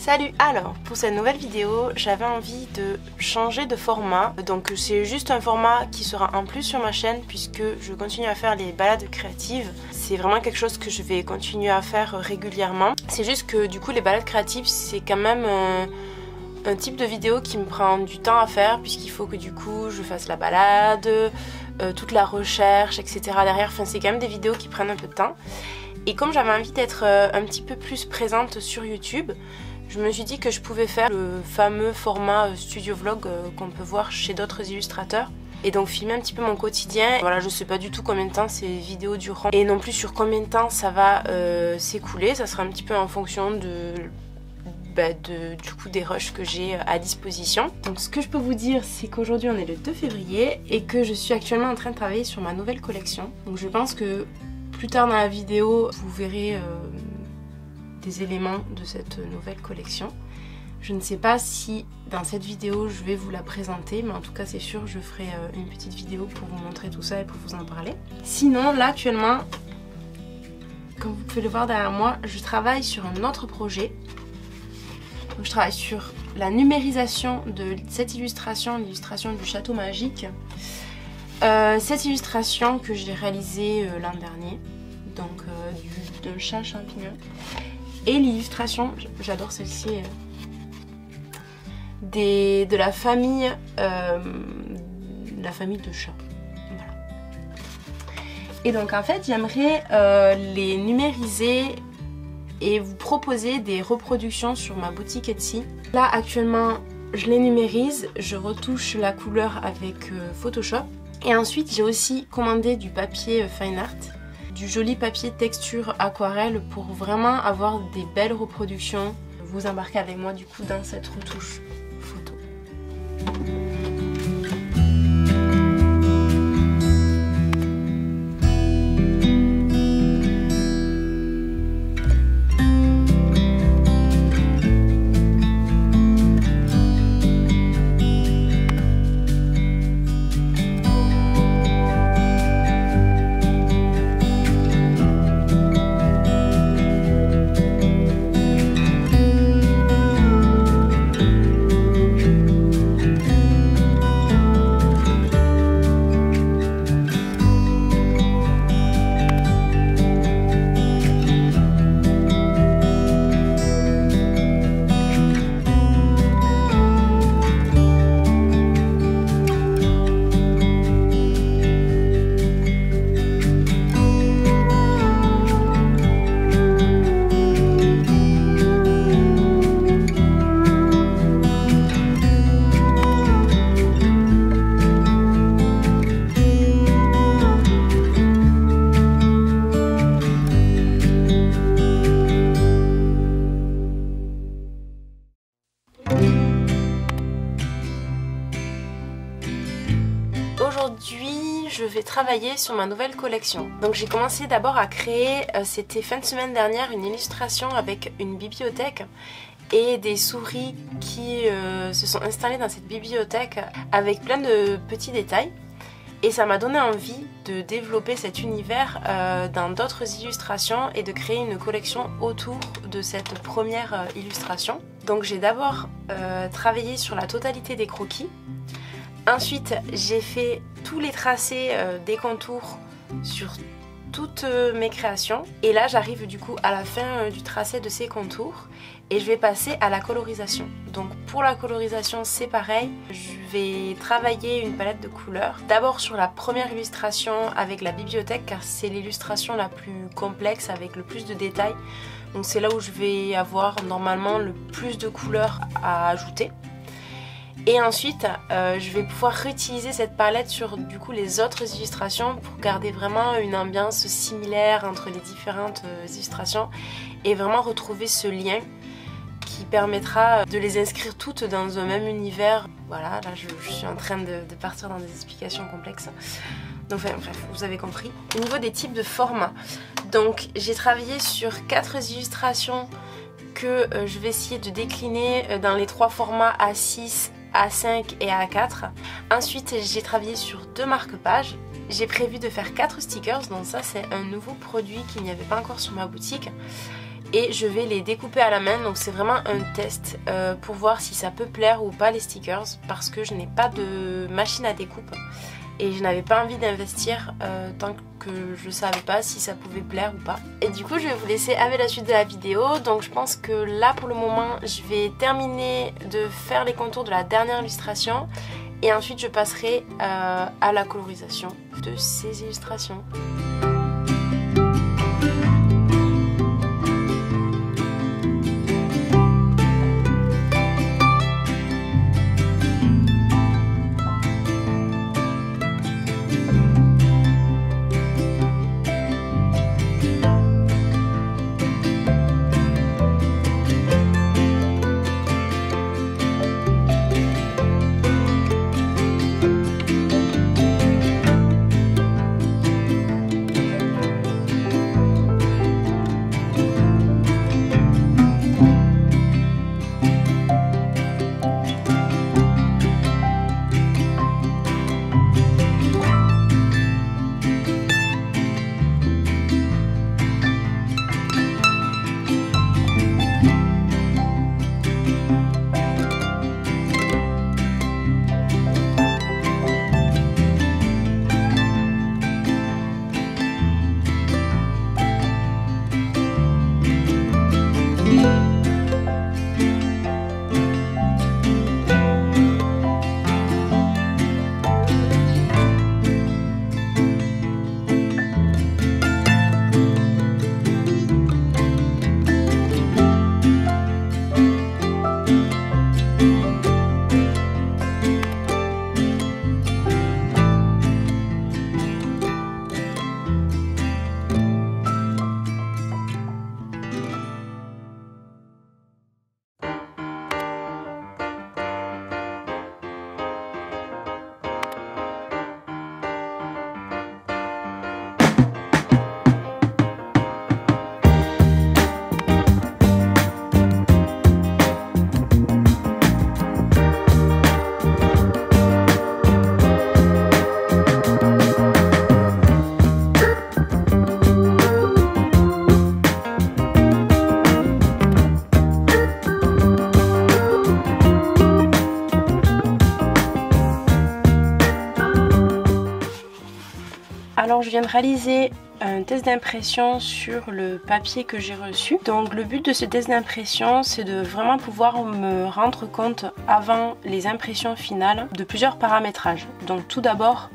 Salut! Alors, pour cette nouvelle vidéo, j'avais envie de changer de format. Donc c'est juste un format qui sera un plus sur ma chaîne puisque je continue à faire les balades créatives. C'est vraiment quelque chose que je vais continuer à faire régulièrement. C'est juste que du coup les balades créatives c'est quand même un type de vidéo qui me prend du temps à faire puisqu'il faut que du coup je fasse la balade, toute la recherche, etc. derrière. Enfin c'est quand même des vidéos qui prennent un peu de temps. Et comme j'avais envie d'être un petit peu plus présente sur YouTube, je me suis dit que je pouvais faire le fameux format studio vlog qu'on peut voir chez d'autres illustrateurs. Et donc filmer un petit peu mon quotidien. Voilà, je sais pas du tout combien de temps ces vidéos dureront. Et non plus sur combien de temps ça va s'écouler. Ça sera un petit peu en fonction du coup des rushs que j'ai à disposition. Donc ce que je peux vous dire c'est qu'aujourd'hui on est le 2 février et que je suis actuellement en train de travailler sur ma nouvelle collection. Donc je pense que plus tard dans la vidéo vous verrez des éléments de cette nouvelle collection. Je ne sais pas si dans cette vidéo je vais vous la présenter, mais en tout cas c'est sûr je ferai une petite vidéo pour vous montrer tout ça et pour vous en parler. Sinon là actuellement, comme vous pouvez le voir derrière moi, je travaille sur un autre projet. Donc, je travaille sur la numérisation de cette illustration, l'illustration du château magique. Cette illustration que j'ai réalisée l'an dernier, donc d'un chat champignon. Et l'illustration, j'adore celle-ci, de la famille de chats. Voilà. Et donc en fait j'aimerais les numériser et vous proposer des reproductions sur ma boutique Etsy. Là actuellement je les numérise, je retouche la couleur avec Photoshop. Et ensuite j'ai aussi commandé du papier fine art, du joli papier texture aquarelle pour vraiment avoir des belles reproductions. Vous embarquez avec moi du coup dans cette retouche photo. Aujourd'hui, je vais travailler sur ma nouvelle collection. Donc j'ai commencé d'abord à créer, c'était fin de semaine dernière, une illustration avec une bibliothèque et des souris qui se sont installées dans cette bibliothèque avec plein de petits détails. Et ça m'a donné envie de développer cet univers dans d'autres illustrations et de créer une collection autour de cette première illustration. Donc j'ai d'abord travaillé sur la totalité des croquis. Ensuite, j'ai fait tous les tracés des contours sur toutes mes créations. Et là, j'arrive du coup à la fin du tracé de ces contours et je vais passer à la colorisation. Donc pour la colorisation, c'est pareil. Je vais travailler une palette de couleurs. D'abord sur la première illustration avec la bibliothèque car c'est l'illustration la plus complexe avec le plus de détails. Donc c'est là où je vais avoir normalement le plus de couleurs à ajouter. Et ensuite, je vais pouvoir réutiliser cette palette sur du coup les autres illustrations pour garder vraiment une ambiance similaire entre les différentes illustrations et vraiment retrouver ce lien qui permettra de les inscrire toutes dans un même univers. Voilà, là je suis en train de partir dans des explications complexes. Donc enfin, bref, vous avez compris. Au niveau des types de formats, donc j'ai travaillé sur 4 illustrations que je vais essayer de décliner dans les 3 formats A6, A5 et A4. Ensuite j'ai travaillé sur 2 marque-pages. J'ai prévu de faire 4 stickers, donc ça c'est un nouveau produit qu'il n'y avait pas encore sur ma boutique. et je vais les découper à la main. Donc c'est vraiment un test pour voir si ça peut plaire ou pas les stickers, parce que je n'ai pas de machine à découpe et je n'avais pas envie d'investir tant que je savais pas si ça pouvait plaire ou pas. Et du coup je vais vous laisser avec la suite de la vidéo. Donc je pense que là pour le moment je vais terminer de faire les contours de la dernière illustration et ensuite je passerai à la colorisation de ces illustrations. Alors je viens de réaliser un test d'impression sur le papier que j'ai reçu. Donc le but de ce test d'impression, c'est de vraiment pouvoir me rendre compte avant les impressions finales de plusieurs paramétrages. Donc tout d'abord,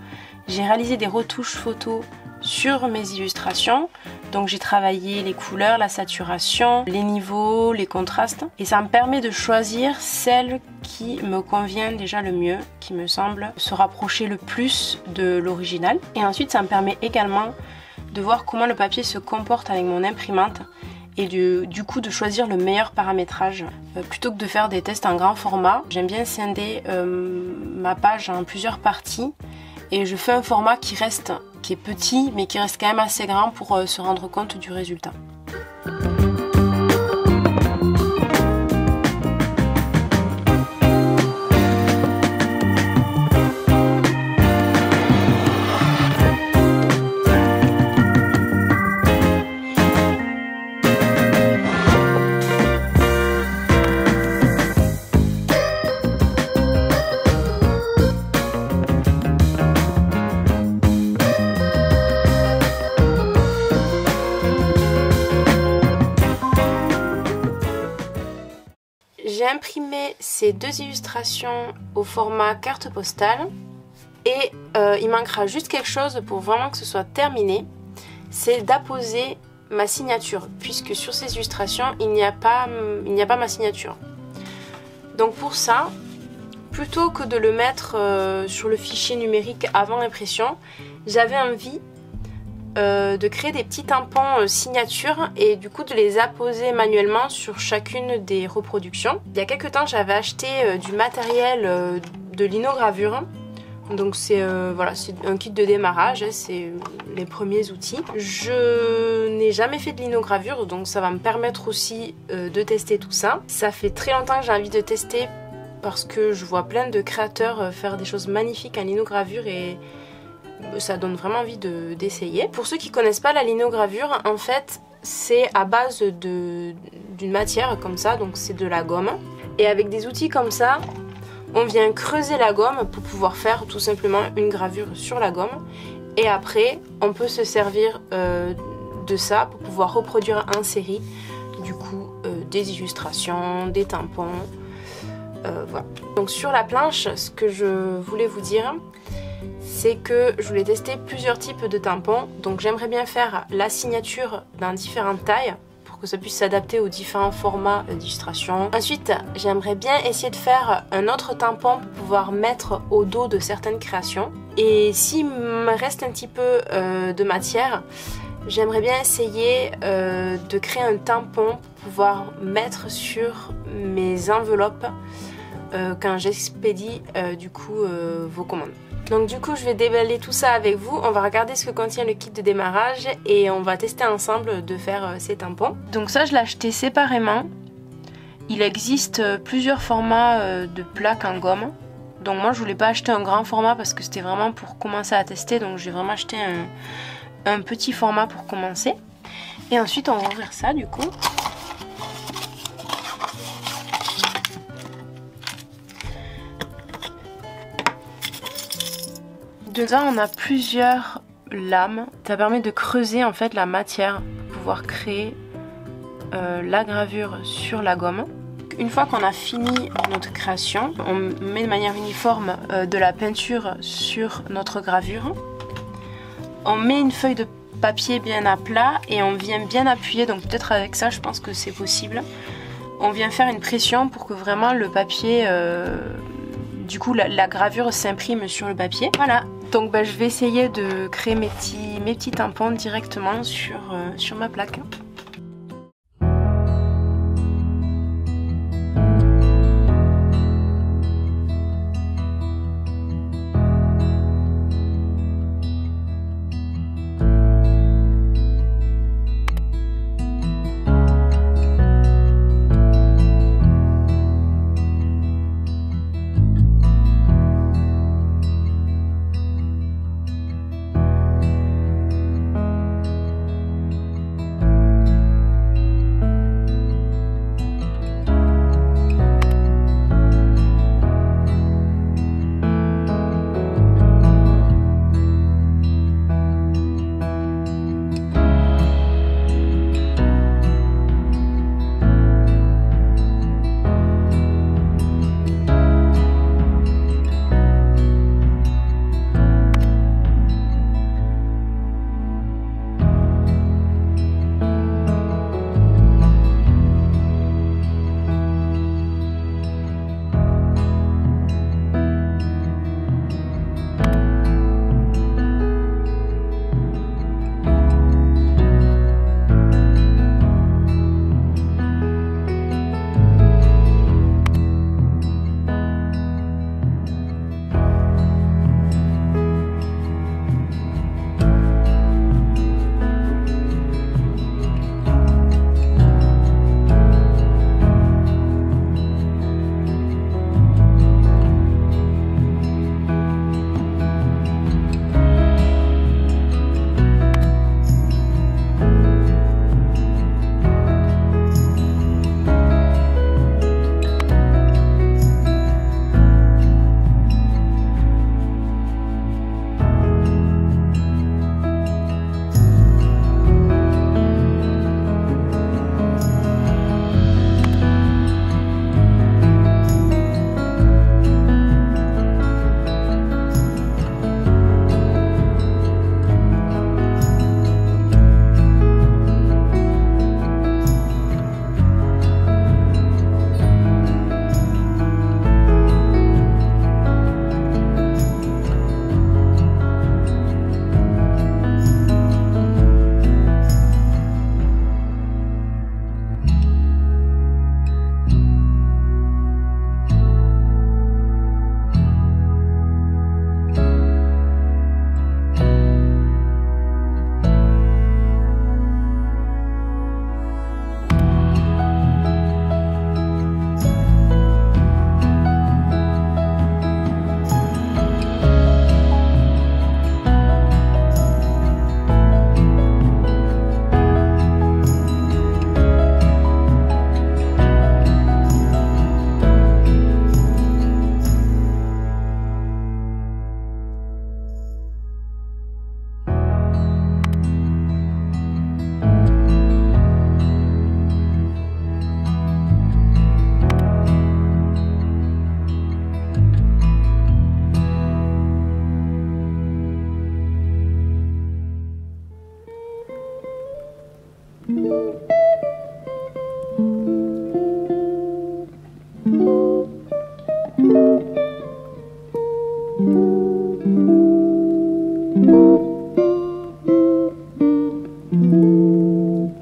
j'ai réalisé des retouches photos sur mes illustrations. Donc j'ai travaillé les couleurs, la saturation, les niveaux, les contrastes. Et ça me permet de choisir celle qui me convient déjà le mieux, qui me semble se rapprocher le plus de l'original. Et ensuite ça me permet également de voir comment le papier se comporte avec mon imprimante et du coup de choisir le meilleur paramétrage. Plutôt que de faire des tests en grand format, j'aime bien scinder ma page en plusieurs parties et je fais un format qui est petit mais qui reste quand même assez grand pour se rendre compte du résultat. J'ai imprimé ces deux illustrations au format carte postale et il manquera juste quelque chose pour vraiment que ce soit terminé, c'est d'apposer ma signature, puisque sur ces illustrations il n'y a pas ma signature. Donc pour ça, plutôt que de le mettre sur le fichier numérique avant l'impression, j'avais envie de créer des petits tampons signature et du coup de les apposer manuellement sur chacune des reproductions. Il y a quelques temps j'avais acheté du matériel de linogravure, donc c'est voilà, c'est un kit de démarrage, c'est les premiers outils. Je n'ai jamais fait de linogravure, donc ça va me permettre aussi de tester tout ça. Ça fait très longtemps que j'ai envie de tester parce que je vois plein de créateurs faire des choses magnifiques en linogravure et ça donne vraiment envie d'essayer. Pour ceux qui connaissent pas la linogravure, en fait, c'est à base d'une matière comme ça, donc c'est de la gomme. Et avec des outils comme ça, on vient creuser la gomme pour pouvoir faire tout simplement une gravure sur la gomme. Et après, on peut se servir de ça pour pouvoir reproduire en série, du coup, des illustrations, des tampons. Voilà. Donc sur la planche, ce que je voulais vous dire, c'est que je voulais tester plusieurs types de tampons. Donc j'aimerais bien faire la signature dans différentes tailles pour que ça puisse s'adapter aux différents formats d'illustration. Ensuite, j'aimerais bien essayer de faire un autre tampon pour pouvoir mettre au dos de certaines créations. Et s'il me reste un petit peu de matière, j'aimerais bien essayer de créer un tampon pour pouvoir mettre sur mes enveloppes quand j'expédie du coup vos commandes. Donc du coup je vais déballer tout ça avec vous, on va regarder ce que contient le kit de démarrage et on va tester ensemble de faire ces tampons. Donc ça je l'ai acheté séparément, il existe plusieurs formats de plaques en gomme. Donc moi je voulais pas acheter un grand format parce que c'était vraiment pour commencer à tester, donc j'ai vraiment acheté un petit format pour commencer. Et ensuite on va ouvrir ça du coup. Dedans on a plusieurs lames, ça permet de creuser en fait la matière pour pouvoir créer la gravure sur la gomme. Une fois qu'on a fini notre création, on met de manière uniforme de la peinture sur notre gravure. On met une feuille de papier bien à plat et on vient bien appuyer, donc peut-être avec ça je pense que c'est possible. On vient faire une pression pour que vraiment le papier, du coup la gravure s'imprime sur le papier. Voilà, donc je vais essayer de créer mes petits tampons directement sur ma plaque.